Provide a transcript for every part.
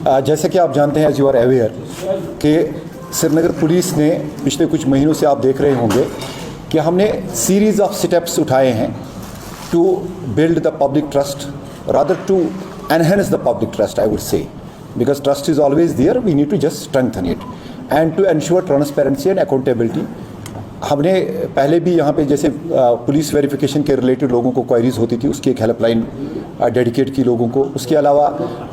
जैसे कि आप जानते हैं, एज यू आर अवेयर, कि श्रीनगर पुलिस ने पिछले कुछ महीनों से आप देख रहे होंगे कि हमने सीरीज़ ऑफ स्टेप्स उठाए हैं to build the public trust, rather to enhance the public trust, I would say, because trust is always there, we need to just strengthen it and to ensure transparency and accountability. हमने पहले भी यहाँ पे जैसे police verification के related लोगों को queries होती थी, उसकी एक हेल्पलाइन डेडिकेट की लोगों को। उसके अलावा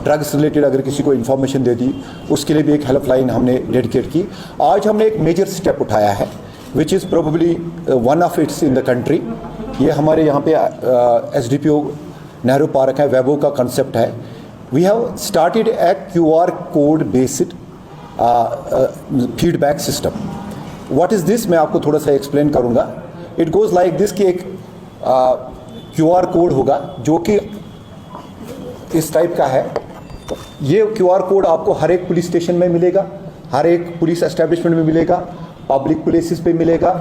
ड्रग्स रिलेटेड अगर किसी को इन्फॉर्मेशन दे दी, उसके लिए भी एक हेल्पलाइन हमने डेडिकेट की। आज हमने एक मेजर स्टेप उठाया है which is probably one of it's in the country. ये हमारे यहाँ पे SDPO नेहरू पार्क है, वेबो का कंसेप्ट है। We have started a QR code based feedback system. What is this? मैं आपको थोड़ा सा एक्सप्लेन करूँगा। It goes like this कि एक QR कोड होगा जो कि इस टाइप का है। ये QR कोड आपको हर एक पुलिस स्टेशन में मिलेगा, हर एक पुलिस एस्टेब्लिशमेंट में मिलेगा, पब्लिक प्लेसेस पे मिलेगा,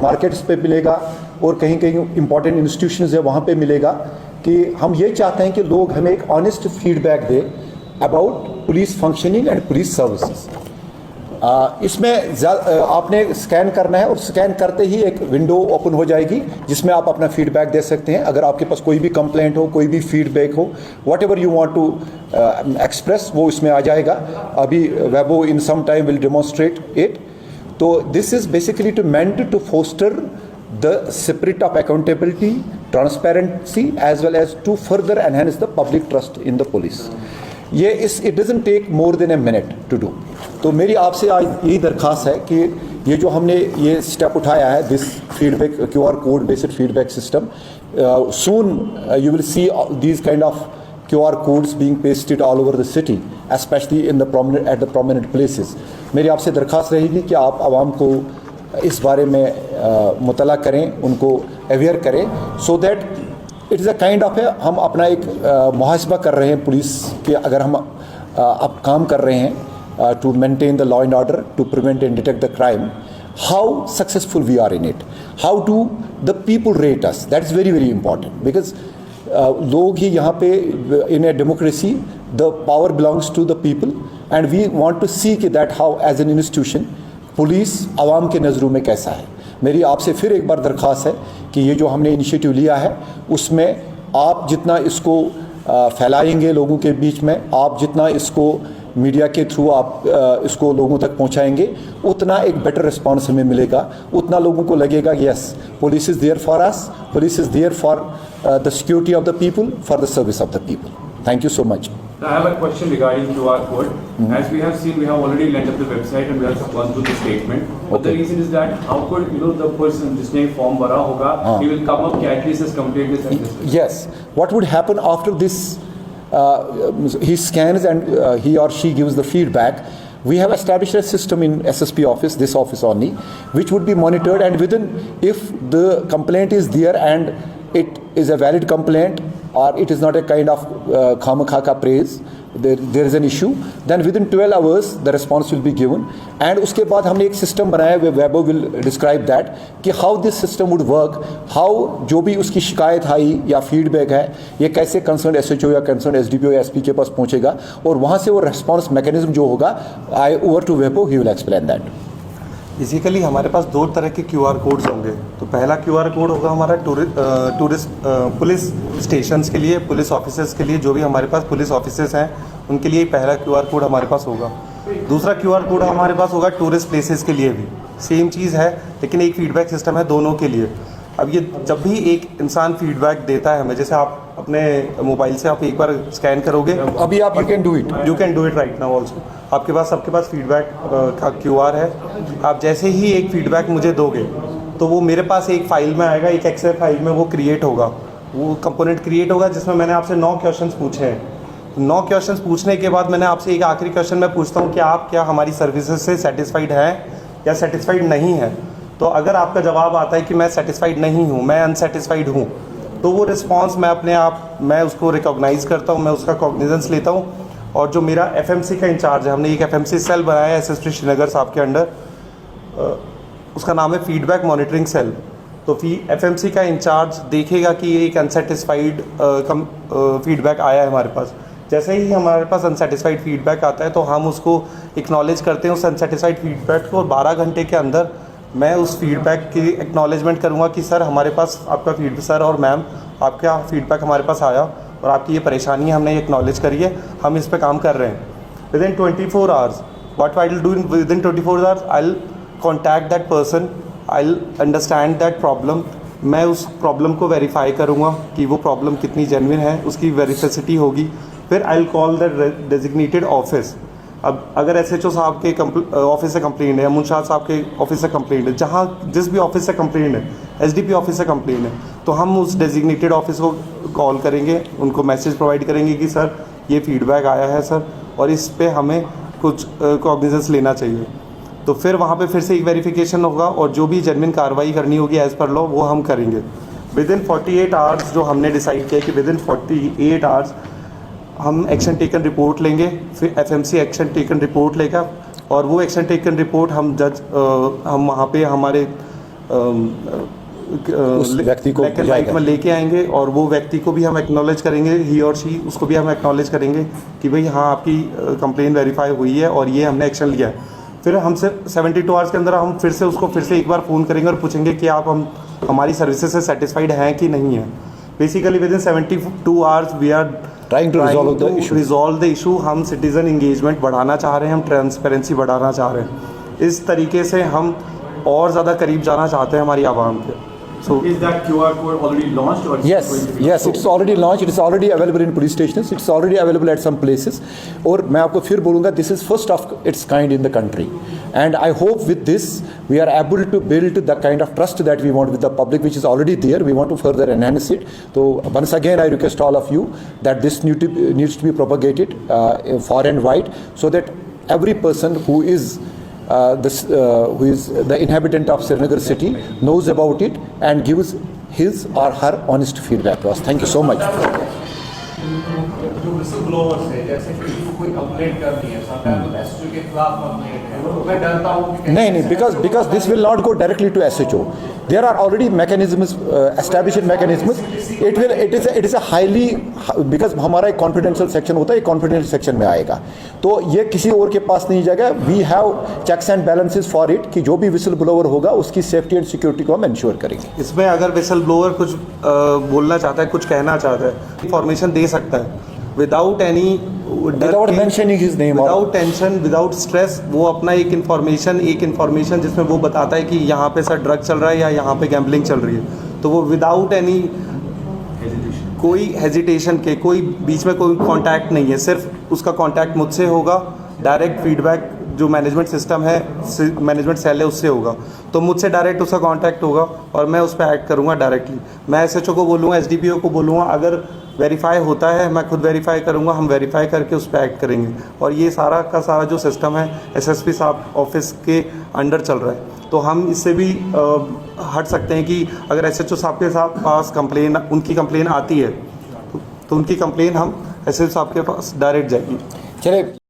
मार्केट्स पे मिलेगा, और कहीं कहीं इंपॉर्टेंट इंस्टीट्यूशंस है वहाँ पे मिलेगा। कि हम ये चाहते हैं कि लोग हमें एक honest feedback they about police functioning and police services. इसमें आपने स्कैन करना है और स्कैन करते ही एक विंडो ओपन हो जाएगी जिसमें आप अपना फीडबैक दे सकते हैं। अगर आपके पास कोई भी कंप्लेंट हो, कोई भी फीडबैक हो, whatever you want to express, वो इसमें आ जाएगा। अभी वेबो in some time will demonstrate it. तो this is basically to meant to foster the spirit of accountability, transparency, as well as to further enhance the public trust in the police. it doesn't take more than a minute to do. तो मेरी आपसे आज यही दरख्वास्त है कि ये जो हमने ये स्टेप उठाया है, this feedback QR code based feedback system, soon you will see these kind of QR codes being pasted all over the city, especially in the prominent places. मेरी आपसे दरख्वास्त रहेगी कि आप आवाम को इस बारे में मुतला करें, उनको अवेयर करें, so that it is a kind of हम अपना एक मुहासबा कर रहे हैं पुलिस के। अगर हम अब काम कर रहे हैं to maintain the law and order, to prevent and detect the crime, how successful we are in it, how do the people rate us, that is very very important. Because लोग ही यहाँ पे in a democracy the power belongs to the people and we want to see कि that how as an institution police आवाम के नज़रों में कैसा है। मेरी आपसे फिर एक बार दरख्वास्त है कि ये जो हमने इनिशिएटिव लिया है उसमें आप जितना इसको फैलाएंगे लोगों के बीच में, आप जितना इसको मीडिया के थ्रू आप इसको लोगों तक पहुंचाएंगे, उतना एक बेटर रिस्पांस हमें मिलेगा, उतना लोगों को लगेगा yes, police is there for us, police is there for the security of the people, for the service of the people. Thank you so much. I have a question regarding QR code. As we have seen, we have already linked up the website and we have gone through the statement. But the reason is that how could the person जिसने form भरा होगा, he will come up कि at least his complaint is successful. Yes. What would happen after this? He scans and he or she gives the feedback. We have established a system in SSP office, this office only, which would be monitored, and within, if the complaint is there and it is a valid complaint, or it is not a kind of khamakha praise, there is an issue, then within 12 hours the response will be given. And उसके बाद हमने एक system बनाया है, Weibo will describe that कि how this system would work, how जो भी उसकी शिकायत आई या फीडबैक है, ये कैसे कंसर्न SHO या कंसर्न SDPO या SP के पास पहुँचेगा, और वहाँ से वो रिस्पॉन्स मैकेनिज्म जो होगा, आई ओवर टू वेबो, he will explain that. Basically हमारे पास दो तरह के QR कोड्स होंगे। तो पहला QR कोड होगा हमारा टूरिस्ट पुलिस स्टेशंस के लिए, पुलिस ऑफिसर्स के लिए, जो भी हमारे पास पुलिस ऑफिसर्स हैं उनके लिए पहला QR कोड हमारे पास होगा। दूसरा QR कोड हमारे पास होगा टूरिस्ट प्लेसेस के लिए भी, सेम चीज़ है लेकिन एक फीडबैक सिस्टम है दोनों के लिए। अब ये जब भी एक इंसान फीडबैक देता है हमें, जैसे आप अपने मोबाइल से आप एक बार स्कैन करोगे, अभी आप you can do it right now also, आपके पास सबके पास फीडबैक का QR है। आप जैसे ही एक फीडबैक मुझे दोगे तो वो मेरे पास एक फ़ाइल में आएगा, एक एक्सेल फाइल में वो क्रिएट होगा, वो कंपोनेंट क्रिएट होगा जिसमें मैंने आपसे 9 क्वेश्चंस पूछे हैं। 9 क्वेश्चंस पूछने के बाद मैंने आपसे एक आखिरी क्वेश्चन मैं पूछता हूँ कि आप क्या हमारी सर्विसेज से सेटिस्फाइड हैं या सेटिस्फाइड नहीं है। तो अगर आपका जवाब आता है कि मैं सेटिस्फाइड नहीं हूँ, मैं अनसेटिस्फाइड हूँ, तो वो रिस्पॉन्स मैं उसको रिकॉग्नाइज़ करता हूँ, मैं उसका कॉग्निजेंस लेता हूँ। और जो मेरा FMC का इंचार्ज है, हमने एक FMC सेल बनाया है SSP श्रीनगर साहब के अंडर, उसका नाम है फीडबैक मॉनिटरिंग सेल। तो FMC का इंचार्ज देखेगा कि एक अनसेटिस्फाइड फीडबैक आया है हमारे पास, जैसे ही हमारे पास अनसेटिस्फाइड फीडबैक आता है तो हम उसको एक्नॉलेज करते हैं उस अनसेटिस्फाइड फीडबैक को, और 12 घंटे के अंदर मैं उस फीडबैक की एक्नॉलेजमेंट करूँगा कि सर हमारे पास आपका सर और मैम आपका फीडबैक हमारे पास आया और आपकी ये परेशानी है, हमने ये एक्नॉलेज करी है, हम इस पे काम कर रहे हैं। Within 24 hours what I will do within 24 hours, I will contact that person, I will understand that problem. मैं उस प्रॉब्लम को वेरीफाई करूँगा कि वो प्रॉब्लम कितनी जेन्युइन है, उसकी वेरिफिसिटी होगी। फिर I will call the designated office. अब अगर एसएचओ साहब के ऑफिस से कंप्लेंट है, मुंशाद साहब के ऑफिस से कंप्लेंट है, जहाँ जिस भी ऑफिस से कंप्लेंट है, एसडीपी ऑफिस से कंप्लेंट है, तो हम उस डेजिग्नेटेड ऑफिस को कॉल करेंगे, उनको मैसेज प्रोवाइड करेंगे कि सर ये फीडबैक आया है सर, और इस पे हमें कुछ कॉग्निजेंस लेना चाहिए। तो फिर वहाँ पे फिर से एक वेरिफिकेशन होगा और जो भी जेन्युइन कार्रवाई करनी होगी एज़ पर लॉ वो हम करेंगे। विदिन 48 आवर्स जो हमने डिसाइड किया कि विदिन 48 आवर्स हम एक्शन टेकन रिपोर्ट लेंगे, फिर एफएमसी एक्शन टेकन रिपोर्ट लेगा, और वो एक्शन टेकन रिपोर्ट हम हम वहाँ पे हमारे उस व्यक्ति को में लेके आएंगे, और वो व्यक्ति को भी हम एक्नॉलेज करेंगे, ही और शी, उसको भी हम एक्नॉलेज करेंगे कि भाई हाँ आपकी कंप्लेन वेरीफाई हुई है और ये हमने एक्शन लिया है। फिर हमसे 72 आवर्स के अंदर हम फिर से उसको फिर से एक बार फ़ोन करेंगे और पूछेंगे कि आप हमारी सर्विसेज से सेटिस्फाइड हैं कि नहीं है। Basically within 72 hours we are trying to resolve the issue. हम सिटीज़न इंगेजमेंट बढ़ाना चाह रहे हैं, हम ट्रांसपेरेंसी बढ़ाना चाह रहे हैं। इस तरीके से हम और ज़्यादा करीब जाना चाहते हैं हमारी आवाम के। So is that QR code already launched or Yes, yes, it's already launched. It's already available in police stations. It's already available at some places. और मैं आपको फिर बोलूँगा, this is first of its kind in the country, and I hope with this we are able to build the kind of trust that we want with the public, which is already there. We want to further enhance it. So once again, I request all of you that this needs to be propagated far and wide, so that every person who is who is the inhabitant of Srinagar city knows about it and gives his or her honest feedback to us. Thank you so much. जो whistle blowers है, जैसे कि कोई complaint करनी है, sometimes SHO के खिलाफ complaint है, तो मैं डरता हूँ कि नहीं, because this will not go directly to SHO. There are already mechanisms, established mechanisms. It is a highly, because हमारा एक confidential section होता है, एक confidential section में आएगा, तो ये किसी और के पास नहीं जाएगा। We have checks and balances for it कि जो भी विसल ब्लोअर होगा उसकी सेफ्टी एंड सिक्योरिटी को हम इंश्योर करेंगे। इसमें अगर विसल ब्लोअर कुछ बोलना चाहता है, कुछ कहना चाहता है, इंफॉर्मेशन दे सकता है without any, without mentioning his name, without tension, without stress. वो अपना एक इन्फॉर्मेशन जिसमें वो बताता है कि यहाँ पे सर ड्रग चल रहा है या यहाँ पे गैम्बलिंग चल रही है, तो वो विदाउट एनी कोई हेजिटेशन के, कोई बीच में कोई कांटेक्ट नहीं है, सिर्फ उसका कांटेक्ट मुझसे होगा। डायरेक्ट फीडबैक जो मैनेजमेंट सिस्टम है, मैनेजमेंट सेल है, उससे होगा, तो मुझसे डायरेक्ट उसका कांटेक्ट होगा और मैं उस पर एक्ट करूँगा डायरेक्टली। मैं एसएचओ को बोलूँगा, एसडीपीओ को बोलूँगा, अगर वेरीफाई होता है मैं खुद वेरीफाई करूँगा, हम वेरीफाई करके उस पर एक्ट करेंगे। और ये सारा का सारा जो सिस्टम है एसएसपी साहब ऑफिस के अंडर चल रहा है, तो हम इससे भी हट सकते हैं कि अगर एसएचओ साहब के पास उनकी कंप्लेन आती है तो उनकी कंप्लेन हम एसएचओ साहब के पास डायरेक्ट जाएगी। चले।